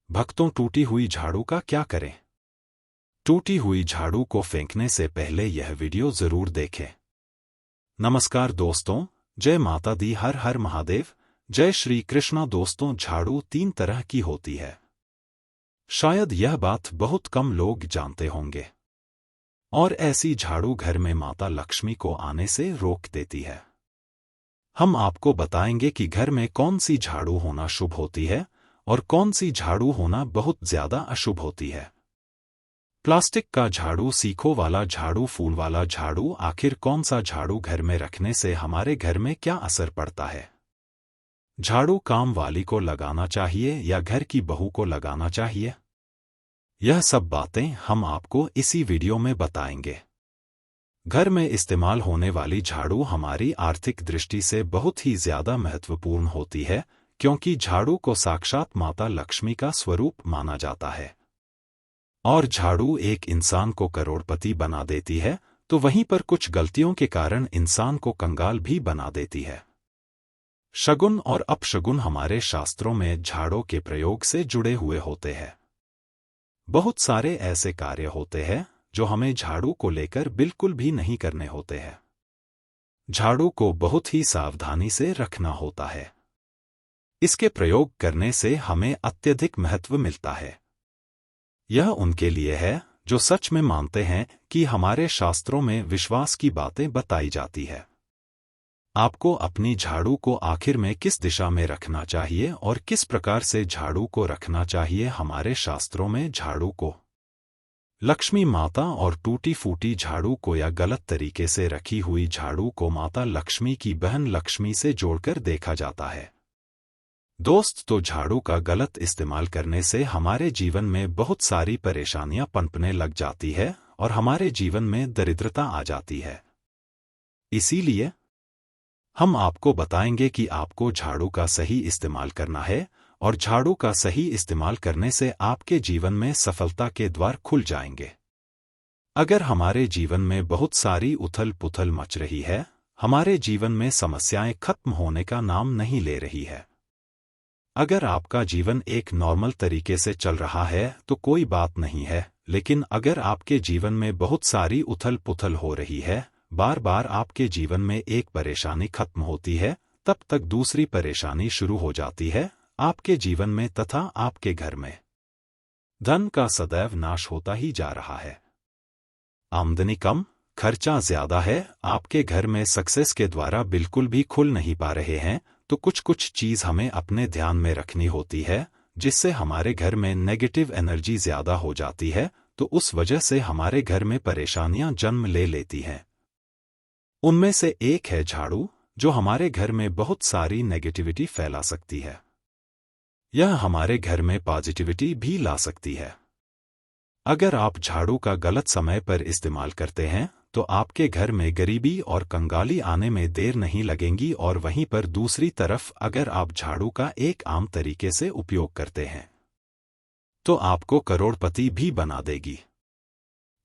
भक्तों, टूटी हुई झाड़ू का क्या करें? टूटी हुई झाड़ू को फेंकने से पहले यह वीडियो जरूर देखें। नमस्कार दोस्तों, जय माता दी, हर हर महादेव, जय श्री कृष्णा। दोस्तों, झाड़ू 3 तरह की होती है। शायद यह बात बहुत कम लोग जानते होंगे। और ऐसी झाड़ू घर में माता लक्ष्मी को आने से रोक देती है। हम आपको बताएंगे कि घर में कौन सी झाड़ू होना शुभ होती है और कौन सी झाड़ू होना बहुत ज्यादा अशुभ होती है। प्लास्टिक का झाड़ू, सीखों वाला झाड़ू, फूल वाला झाड़ू, आखिर कौन सा झाड़ू घर में रखने से हमारे घर में क्या असर पड़ता है? झाड़ू काम वाली को लगाना चाहिए या घर की बहू को लगाना चाहिए? यह सब बातें हम आपको इसी वीडियो में बताएंगे। घर में इस्तेमाल होने वाली झाड़ू हमारी आर्थिक दृष्टि से बहुत ही ज्यादा महत्वपूर्ण होती है, क्योंकि झाड़ू को साक्षात माता लक्ष्मी का स्वरूप माना जाता है। और झाड़ू एक इंसान को करोड़पति बना देती है, तो वहीं पर कुछ गलतियों के कारण इंसान को कंगाल भी बना देती है। शगुन और अपशगुन हमारे शास्त्रों में झाड़ू के प्रयोग से जुड़े हुए होते हैं। बहुत सारे ऐसे कार्य होते हैं जो हमें झाड़ू को लेकर बिल्कुल भी नहीं करने होते हैं। झाड़ू को बहुत ही सावधानी से रखना होता है। इसके प्रयोग करने से हमें अत्यधिक महत्व मिलता है। यह उनके लिए है जो सच में मानते हैं कि हमारे शास्त्रों में विश्वास की बातें बताई जाती है। आपको अपनी झाड़ू को आखिर में किस दिशा में रखना चाहिए और किस प्रकार से झाड़ू को रखना चाहिए। हमारे शास्त्रों में झाड़ू को लक्ष्मी माता और टूटी फूटी झाड़ू को या गलत तरीके से रखी हुई झाड़ू को माता लक्ष्मी की बहन लक्ष्मी से जोड़कर देखा जाता है। दोस्त, तो झाड़ू का गलत इस्तेमाल करने से हमारे जीवन में बहुत सारी परेशानियां पनपने लग जाती है और हमारे जीवन में दरिद्रता आ जाती है। इसीलिए हम आपको बताएंगे कि आपको झाड़ू का सही इस्तेमाल करना है, और झाड़ू का सही इस्तेमाल करने से आपके जीवन में सफलता के द्वार खुल जाएंगे। अगर हमारे जीवन में बहुत सारी उथल पुथल मच रही है, हमारे जीवन में समस्याएं खत्म होने का नाम नहीं ले रही है, अगर आपका जीवन एक नॉर्मल तरीके से चल रहा है तो कोई बात नहीं है, लेकिन अगर आपके जीवन में बहुत सारी उथल पुथल हो रही है, बार बार आपके जीवन में एक परेशानी खत्म होती है, तब तक दूसरी परेशानी शुरू हो जाती है आपके जीवन में तथा आपके घर में। धन का सदैव नाश होता ही जा रहा है। आमदनी कम, खर्चा ज्यादा है, आपके घर में सक्सेस के द्वारा बिल्कुल भी खुल नहीं पा रहे हैं, तो कुछ चीज हमें अपने ध्यान में रखनी होती है, जिससे हमारे घर में नेगेटिव एनर्जी ज्यादा हो जाती है, तो उस वजह से हमारे घर में परेशानियां जन्म ले लेती हैं। उनमें से एक है झाड़ू, जो हमारे घर में बहुत सारी नेगेटिविटी फैला सकती है। यह हमारे घर में पॉजिटिविटी भी ला सकती है। अगर आप झाड़ू का गलत समय पर इस्तेमाल करते हैं तो आपके घर में गरीबी और कंगाली आने में देर नहीं लगेंगी, और वहीं पर दूसरी तरफ अगर आप झाड़ू का एक आम तरीके से उपयोग करते हैं तो आपको करोड़पति भी बना देगी।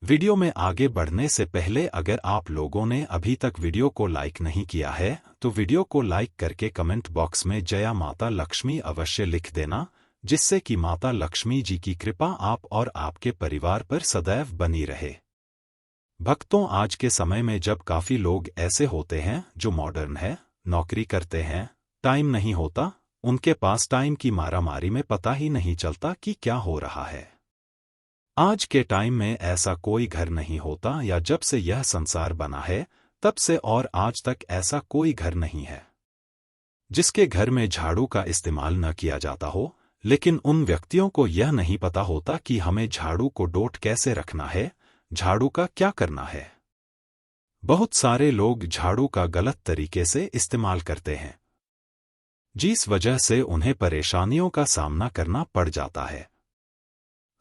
वीडियो में आगे बढ़ने से पहले अगर आप लोगों ने अभी तक वीडियो को लाइक नहीं किया है तो वीडियो को लाइक करके कमेंट बॉक्स में जय माता लक्ष्मी अवश्य लिख देना, जिससे कि माता लक्ष्मी जी की कृपा आप और आपके परिवार पर सदैव बनी रहे। भक्तों, आज के समय में जब काफी लोग ऐसे होते हैं जो मॉडर्न है, नौकरी करते हैं, टाइम नहीं होता, उनके पास टाइम की मारामारी में पता ही नहीं चलता कि क्या हो रहा है। आज के टाइम में ऐसा कोई घर नहीं होता, या जब से यह संसार बना है तब से और आज तक ऐसा कोई घर नहीं है जिसके घर में झाड़ू का इस्तेमाल न किया जाता हो। लेकिन उन व्यक्तियों को यह नहीं पता होता कि हमें झाड़ू को डोट कैसे रखना है, झाड़ू का क्या करना है। बहुत सारे लोग झाड़ू का गलत तरीके से इस्तेमाल करते हैं, जिस वजह से उन्हें परेशानियों का सामना करना पड़ जाता है।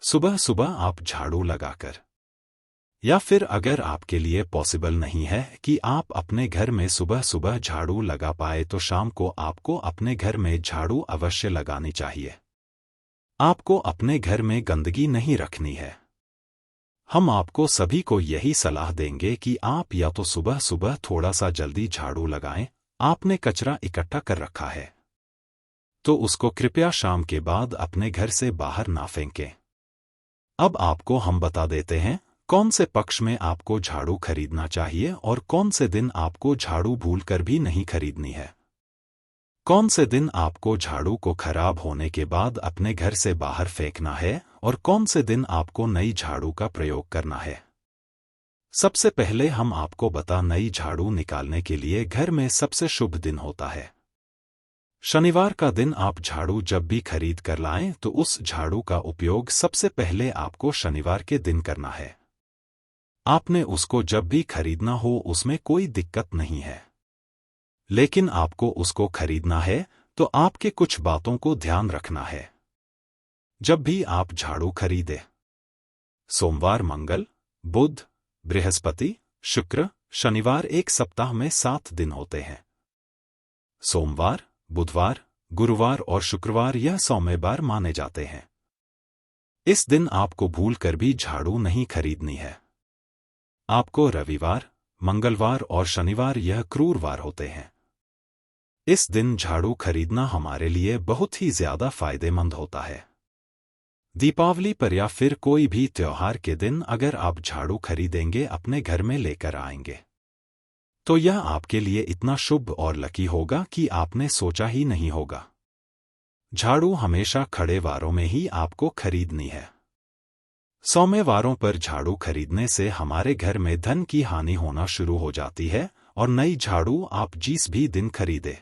सुबह सुबह आप झाड़ू लगाकर, या फिर अगर आपके लिए पॉसिबल नहीं है कि आप अपने घर में सुबह सुबह झाड़ू लगा पाए, तो शाम को आपको अपने घर में झाड़ू अवश्य लगानी चाहिए। आपको अपने घर में गंदगी नहीं रखनी है। हम आपको सभी को यही सलाह देंगे कि आप या तो सुबह सुबह थोड़ा सा जल्दी झाड़ू लगाएं, आपने कचरा इकट्ठा कर रखा है, तो उसको कृपया शाम के बाद अपने घर से बाहर ना फेंकें। अब आपको हम बता देते हैं कौन से पक्ष में आपको झाड़ू खरीदना चाहिए और कौन से दिन आपको झाड़ू भूलकर भी नहीं खरीदनी है। कौन से दिन आपको झाड़ू को खराब होने के बाद अपने घर से बाहर फेंकना है और कौन से दिन आपको नई झाड़ू का प्रयोग करना है। सबसे पहले हम आपको बता नई झाड़ू निकालने के लिए घर में सबसे शुभ दिन होता है शनिवार का दिन। आप झाड़ू जब भी खरीद कर लाएं तो उस झाड़ू का उपयोग सबसे पहले आपको शनिवार के दिन करना है। आपने उसको जब भी खरीदना हो उसमें कोई दिक्कत नहीं है, लेकिन आपको उसको खरीदना है तो आपके कुछ बातों को ध्यान रखना है जब भी आप झाड़ू खरीदें। सोमवार, मंगल, बुध, बृहस्पति, शुक्र, शनिवार एक सप्ताह में 7 दिन होते हैं। सोमवार, बुधवार, गुरुवार और शुक्रवार यह सौम्यवार माने जाते हैं। इस दिन आपको भूलकर भी झाड़ू नहीं खरीदनी है। आपको रविवार, मंगलवार और शनिवार यह क्रूरवार होते हैं। इस दिन झाड़ू खरीदना हमारे लिए बहुत ही ज्यादा फायदेमंद होता है। दीपावली पर या फिर कोई भी त्योहार के दिन अगर आप झाड़ू खरीदेंगे अपने घर में लेकर आएंगे तो यह आपके लिए इतना शुभ और लकी होगा कि आपने सोचा ही नहीं होगा। झाड़ू हमेशा खड़े वारों में ही आपको खरीदनी है। सौम्यवारों पर झाड़ू खरीदने से हमारे घर में धन की हानि होना शुरू हो जाती है और नई झाड़ू आप जिस भी दिन खरीदे,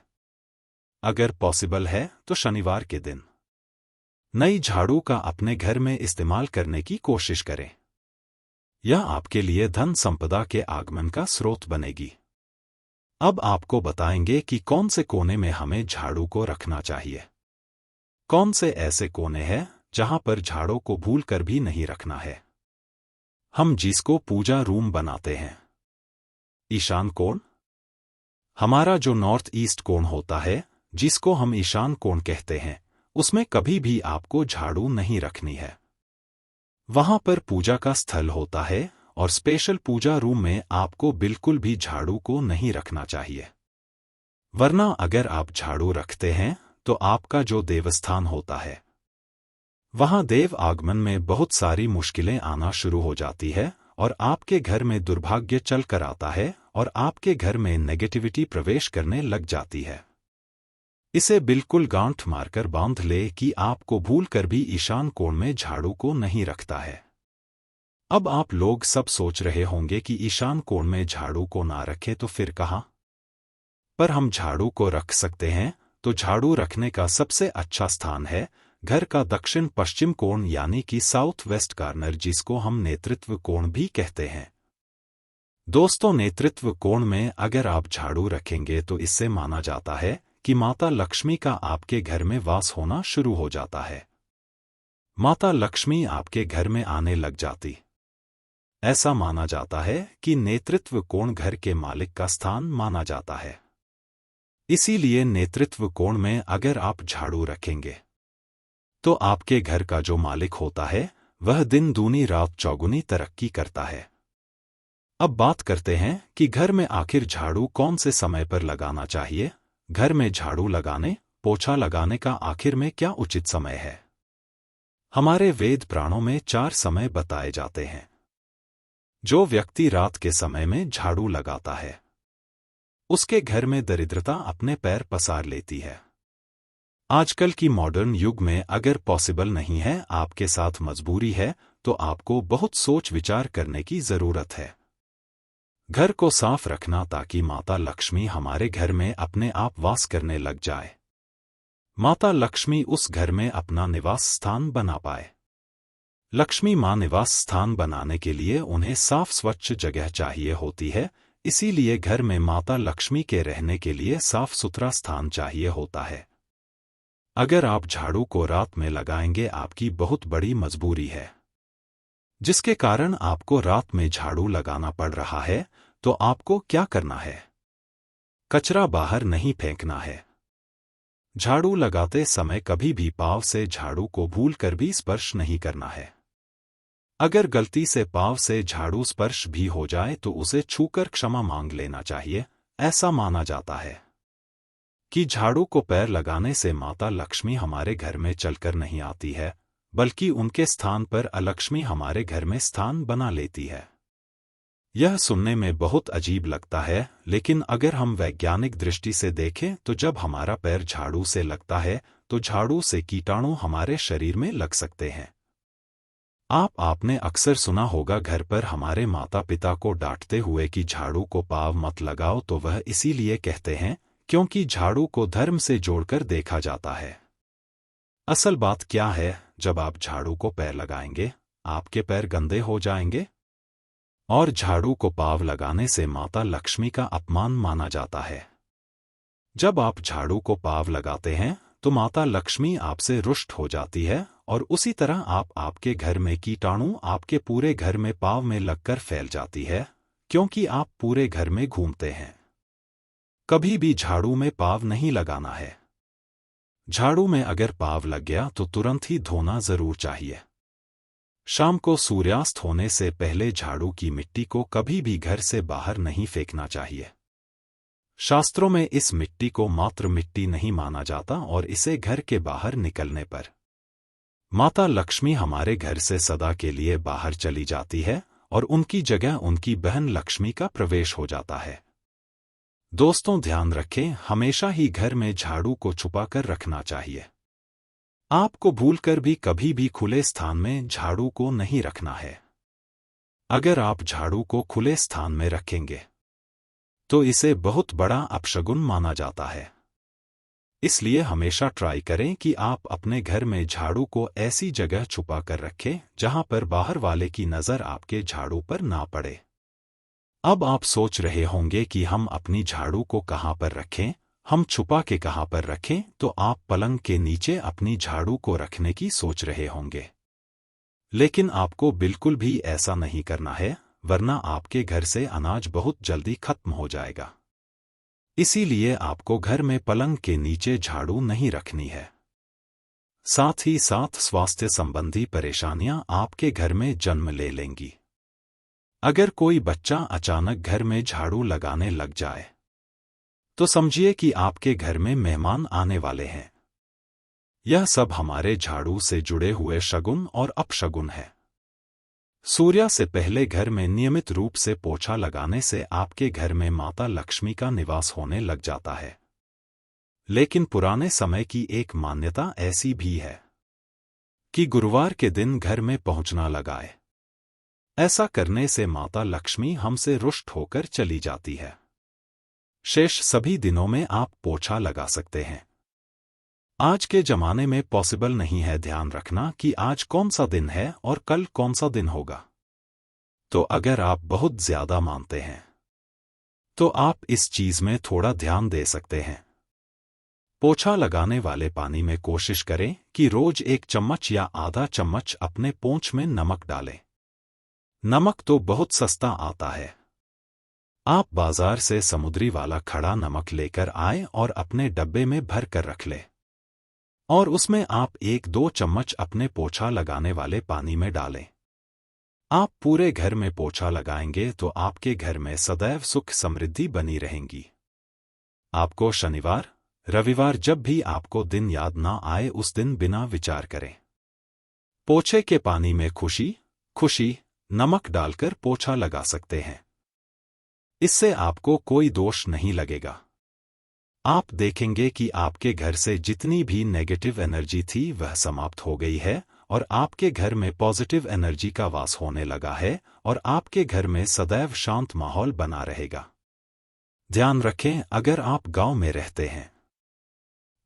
अगर पॉसिबल है तो शनिवार के दिन नई झाड़ू का अपने घर में इस्तेमाल करने की कोशिश करें। यह आपके लिए धन संपदा के आगमन का स्रोत बनेगी। अब आपको बताएंगे कि कौन से कोने में हमें झाड़ू को रखना चाहिए। कौन से ऐसे कोने हैं जहां पर झाड़ू को भूलकर भी नहीं रखना है। हम जिसको पूजा रूम बनाते हैं, ईशान कोण, हमारा जो नॉर्थ ईस्ट कोण होता है जिसको हम ईशान कोण कहते हैं, उसमें कभी भी आपको झाड़ू नहीं रखनी है। वहां पर पूजा का स्थल होता है और स्पेशल पूजा रूम में आपको बिल्कुल भी झाड़ू को नहीं रखना चाहिए। वरना अगर आप झाड़ू रखते हैं तो आपका जो देवस्थान होता है वहां देव आगमन में बहुत सारी मुश्किलें आना शुरू हो जाती है और आपके घर में दुर्भाग्य चल कर आता है और आपके घर में नेगेटिविटी प्रवेश करने लग जाती है। इसे बिल्कुल गांठ मारकर बांध ले कि आपको भूलकर भी ईशान कोण में झाड़ू को नहीं रखता है। अब आप लोग सब सोच रहे होंगे कि ईशान कोण में झाड़ू को ना रखें तो फिर कहाँ पर हम झाड़ू को रख सकते हैं। तो झाड़ू रखने का सबसे अच्छा स्थान है घर का दक्षिण पश्चिम कोण यानी कि साउथ वेस्ट कॉर्नर, जिसको हम नेतृत्व कोण भी कहते हैं। दोस्तों, नेतृत्व कोण में अगर आप झाड़ू रखेंगे तो इससे माना जाता है कि माता लक्ष्मी का आपके घर में वास होना शुरू हो जाता है। माता लक्ष्मी आपके घर में आने लग जाती। ऐसा माना जाता है कि नेतृत्व कोण घर के मालिक का स्थान माना जाता है। इसीलिए नेतृत्व कोण में अगर आप झाड़ू रखेंगे तो आपके घर का जो मालिक होता है वह दिन दूनी रात चौगुनी तरक्की करता है। अब बात करते हैं कि घर में आखिर झाड़ू कौन से समय पर लगाना चाहिए। घर में झाड़ू लगाने, पोछा लगाने का आखिर में क्या उचित समय है। हमारे वेद पुराणों में 4 समय बताए जाते हैं। जो व्यक्ति रात के समय में झाड़ू लगाता है उसके घर में दरिद्रता अपने पैर पसार लेती है। आजकल की मॉडर्न युग में अगर पॉसिबल नहीं है, आपके साथ मजबूरी है, तो आपको बहुत सोच विचार करने की जरूरत है। घर को साफ रखना ताकि माता लक्ष्मी हमारे घर में अपने आप वास करने लग जाए। माता लक्ष्मी उस घर में अपना निवास स्थान बना पाए। लक्ष्मी मां निवास स्थान बनाने के लिए उन्हें साफ स्वच्छ जगह चाहिए होती है। इसीलिए घर में माता लक्ष्मी के रहने के लिए साफ सुथरा स्थान चाहिए होता है। अगर आप झाड़ू को रात में लगाएंगे, आपकी बहुत बड़ी मजबूरी है जिसके कारण आपको रात में झाड़ू लगाना पड़ रहा है, तो आपको क्या करना है? कचरा बाहर नहीं फेंकना है। झाड़ू लगाते समय कभी भी पांव से झाड़ू को भूलकर भी स्पर्श नहीं करना है। अगर गलती से पांव से झाड़ू स्पर्श भी हो जाए तो उसे छूकर क्षमा मांग लेना चाहिए, ऐसा माना जाता है। कि झाड़ू को पैर लगाने से माता लक्ष्मी हमारे घर में चलकर नहीं आती है, बल्कि उनके स्थान पर अलक्ष्मी हमारे घर में स्थान बना लेती है। यह सुनने में बहुत अजीब लगता है, लेकिन अगर हम वैज्ञानिक दृष्टि से देखें तो जब हमारा पैर झाड़ू से लगता है तो झाड़ू से कीटाणु हमारे शरीर में लग सकते हैं। आपने अक्सर सुना होगा घर पर हमारे माता पिता को डांटते हुए कि झाड़ू को पाँव मत लगाओ, तो वह इसीलिए कहते हैं क्योंकि झाड़ू को धर्म से जोड़कर देखा जाता है। असल बात क्या है, जब आप झाड़ू को पैर लगाएंगे आपके पैर गंदे हो जाएंगे, और झाड़ू को पाँव लगाने से माता लक्ष्मी का अपमान माना जाता है। जब आप झाड़ू को पाँव लगाते हैं तो माता लक्ष्मी आपसे रुष्ट हो जाती है, और उसी तरह आपके घर में कीटाणु आपके पूरे घर में पाँव में लगकर फैल जाती है, क्योंकि आप पूरे घर में घूमते हैं। कभी भी झाड़ू में पाँव नहीं लगाना है। झाड़ू में अगर पाँव लग गया तो तुरंत ही धोना जरूर चाहिए। शाम को सूर्यास्त होने से पहले झाड़ू की मिट्टी को कभी भी घर से बाहर नहीं फेंकना चाहिए। शास्त्रों में इस मिट्टी को मात्र मिट्टी नहीं माना जाता, और इसे घर के बाहर निकलने पर माता लक्ष्मी हमारे घर से सदा के लिए बाहर चली जाती है, और उनकी जगह उनकी बहन लक्ष्मी का प्रवेश हो जाता है। दोस्तों, ध्यान रखें, हमेशा ही घर में झाड़ू को छुपा कर रखना चाहिए। आपको भूलकर भी कभी भी खुले स्थान में झाड़ू को नहीं रखना है। अगर आप झाड़ू को खुले स्थान में रखेंगे तो इसे बहुत बड़ा अपशगुन माना जाता है। इसलिए हमेशा ट्राई करें कि आप अपने घर में झाड़ू को ऐसी जगह छुपा कर रखें जहां पर बाहर वाले की नजर आपके झाड़ू पर ना पड़े। अब आप सोच रहे होंगे कि हम अपनी झाड़ू को कहां पर रखें, हम छुपा के कहां पर रखें, तो आप पलंग के नीचे अपनी झाड़ू को रखने की सोच रहे होंगे। लेकिन आपको बिल्कुल भी ऐसा नहीं करना है, वरना आपके घर से अनाज बहुत जल्दी खत्म हो जाएगा। इसीलिए आपको घर में पलंग के नीचे झाड़ू नहीं रखनी है। साथ ही साथ स्वास्थ्य संबंधी परेशानियां आपके घर में जन्म ले लेंगी। अगर कोई बच्चा अचानक घर में झाड़ू लगाने लग जाए तो समझिए कि आपके घर में मेहमान आने वाले हैं। यह सब हमारे झाड़ू से जुड़े हुए शगुन और अपशगुन है। सूर्य से पहले घर में नियमित रूप से पोछा लगाने से आपके घर में माता लक्ष्मी का निवास होने लग जाता है। लेकिन पुराने समय की एक मान्यता ऐसी भी है कि गुरुवार के दिन घर में पहुंचना लगाए। ऐसा करने से माता लक्ष्मी हमसे रुष्ट होकर चली जाती है। शेष सभी दिनों में आप पोछा लगा सकते हैं। आज के जमाने में पॉसिबल नहीं है ध्यान रखना कि आज कौन सा दिन है और कल कौन सा दिन होगा। तो अगर आप बहुत ज्यादा मानते हैं तो आप इस चीज में थोड़ा ध्यान दे सकते हैं। पोछा लगाने वाले पानी में कोशिश करें कि रोज 1 चम्मच या आधा चम्मच अपने पोंछ में नमक डालें। नमक तो बहुत सस्ता आता है। आप बाजार से समुद्री वाला खड़ा नमक लेकर आएं और अपने डब्बे में भर कर रख लें, और उसमें आप 1-2 चम्मच अपने पोछा लगाने वाले पानी में डालें। आप पूरे घर में पोछा लगाएंगे तो आपके घर में सदैव सुख समृद्धि बनी रहेंगी। आपको शनिवार, रविवार जब भी आपको दिन याद ना आए उस दिन बिना विचार करें पोछे के पानी में खुशी नमक डालकर पोछा लगा सकते हैं। इससे आपको कोई दोष नहीं लगेगा। आप देखेंगे कि आपके घर से जितनी भी नेगेटिव एनर्जी थी वह समाप्त हो गई है, और आपके घर में पॉजिटिव एनर्जी का वास होने लगा है, और आपके घर में सदैव शांत माहौल बना रहेगा। ध्यान रखें, अगर आप गांव में रहते हैं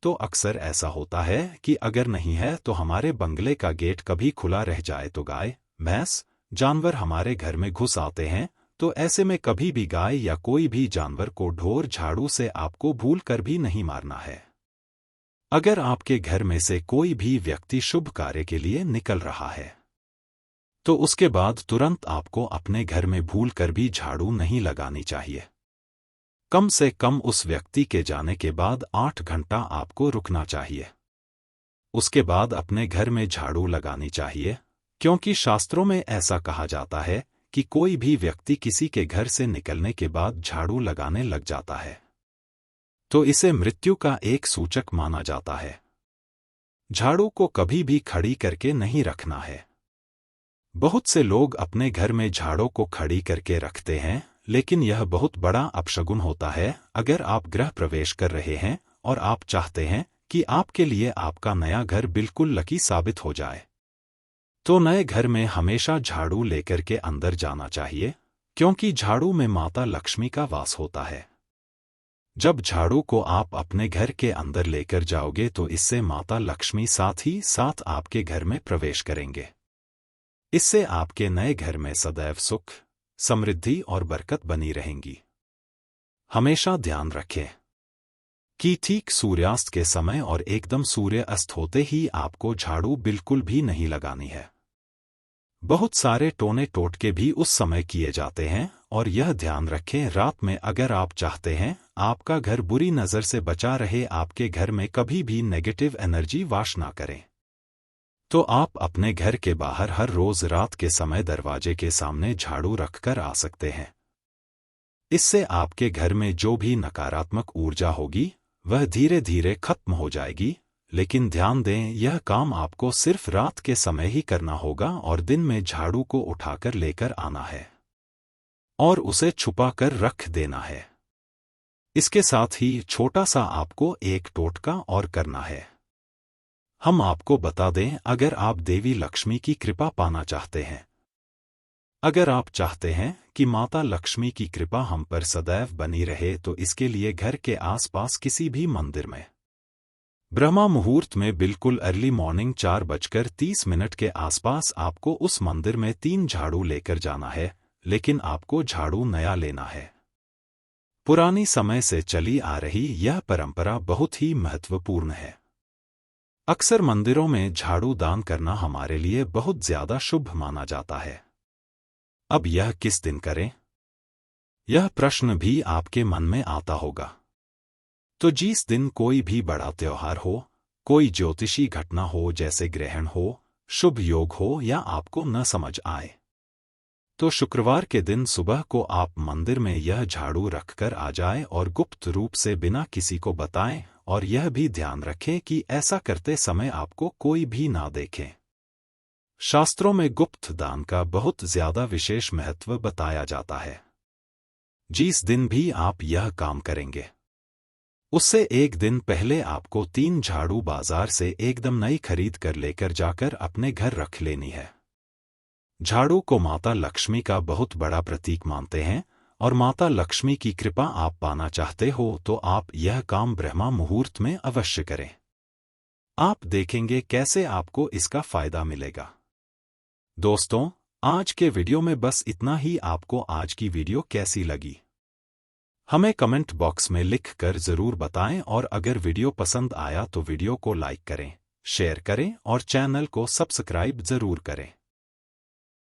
तो अक्सर ऐसा होता है कि अगर नहीं है तो हमारे बंगले का गेट कभी खुला रह जाए तो गाय, भैंस, जानवर हमारे घर में घुस आते हैं। तो ऐसे में कभी भी गाय या कोई भी जानवर को ढोर झाड़ू से आपको भूल कर भी नहीं मारना है। अगर आपके घर में से कोई भी व्यक्ति शुभ कार्य के लिए निकल रहा है तो उसके बाद तुरंत आपको अपने घर में भूल कर भी झाड़ू नहीं लगानी चाहिए। कम से कम उस व्यक्ति के जाने के बाद 8 घंटा आपको रुकना चाहिए। उसके बाद अपने घर में झाड़ू लगानी चाहिए, क्योंकि शास्त्रों में ऐसा कहा जाता है कि कोई भी व्यक्ति किसी के घर से निकलने के बाद झाड़ू लगाने लग जाता है तो इसे मृत्यु का एक सूचक माना जाता है। झाड़ू को कभी भी खड़ी करके नहीं रखना है। बहुत से लोग अपने घर में झाड़ू को खड़ी करके रखते हैं, लेकिन यह बहुत बड़ा अपशगुन होता है अगर आप गृह प्रवेश कर रहे हैं और आप चाहते हैं कि आपके लिए आपका नया घर बिल्कुल लकी साबित हो जाए। तो नए घर में हमेशा झाड़ू लेकर के अंदर जाना चाहिए, क्योंकि झाड़ू में माता लक्ष्मी का वास होता है। जब झाड़ू को आप अपने घर के अंदर लेकर जाओगे तो इससे माता लक्ष्मी साथ ही साथ आपके घर में प्रवेश करेंगे। इससे आपके नए घर में सदैव सुख, समृद्धि और बरकत बनी रहेंगी। हमेशा ध्यान रखें कि ठीक सूर्यास्त के समय और एकदम सूर्य अस्त होते ही आपको झाड़ू बिल्कुल भी नहीं लगानी है। बहुत सारे टोने टोटके भी उस समय किए जाते हैं, और यह ध्यान रखें रात में अगर आप चाहते हैं आपका घर बुरी नज़र से बचा रहे, आपके घर में कभी भी नेगेटिव एनर्जी वास ना करें, तो आप अपने घर के बाहर हर रोज रात के समय दरवाजे के सामने झाड़ू रखकर आ सकते हैं। इससे आपके घर में जो भी नकारात्मक ऊर्जा होगी वह धीरे धीरे खत्म हो जाएगी। लेकिन ध्यान दें, यह काम आपको सिर्फ रात के समय ही करना होगा और दिन में झाड़ू को उठाकर लेकर आना है और उसे छुपा कर रख देना है। इसके साथ ही छोटा सा आपको एक टोटका और करना है। हम आपको बता दें, अगर आप देवी लक्ष्मी की कृपा पाना चाहते हैं, अगर आप चाहते हैं कि माता लक्ष्मी की कृपा हम पर सदैव बनी रहे, तो इसके लिए घर के आसपास किसी भी मंदिर में ब्रह्मा मुहूर्त में बिल्कुल अर्ली मॉर्निंग 4:30 के आसपास आपको उस मंदिर में 3 झाड़ू लेकर जाना है। लेकिन आपको झाड़ू नया लेना है। पुरानी समय से चली आ रही यह परंपरा बहुत ही महत्वपूर्ण है। अक्सर मंदिरों में झाड़ू दान करना हमारे लिए बहुत ज्यादा शुभ माना जाता है। अब यह किस दिन करें, यह प्रश्न भी आपके मन में आता होगा। तो जिस दिन कोई भी बड़ा त्योहार हो, कोई ज्योतिषी घटना हो जैसे ग्रहण हो, शुभ योग हो, या आपको न समझ आए, तो शुक्रवार के दिन सुबह को आप मंदिर में यह झाड़ू रखकर आ जाएं और गुप्त रूप से बिना किसी को बताएं, और यह भी ध्यान रखें कि ऐसा करते समय आपको कोई भी ना देखे। शास्त्रों में गुप्त दान का बहुत ज्यादा विशेष महत्व बताया जाता है। जिस दिन भी आप यह काम करेंगे उससे एक दिन पहले आपको 3 झाड़ू बाजार से एकदम नई खरीद कर लेकर जाकर अपने घर रख लेनी है। झाड़ू को माता लक्ष्मी का बहुत बड़ा प्रतीक मानते हैं, और माता लक्ष्मी की कृपा आप पाना चाहते हो तो आप यह काम ब्रह्मा मुहूर्त में अवश्य करें। आप देखेंगे कैसे आपको इसका फायदा मिलेगा। दोस्तों, आज के वीडियो में बस इतना ही। आपको आज की वीडियो कैसी लगी हमें कमेंट बॉक्स में लिख कर जरूर बताएं, और अगर वीडियो पसंद आया तो वीडियो को लाइक करें, शेयर करें और चैनल को सब्सक्राइब जरूर करें।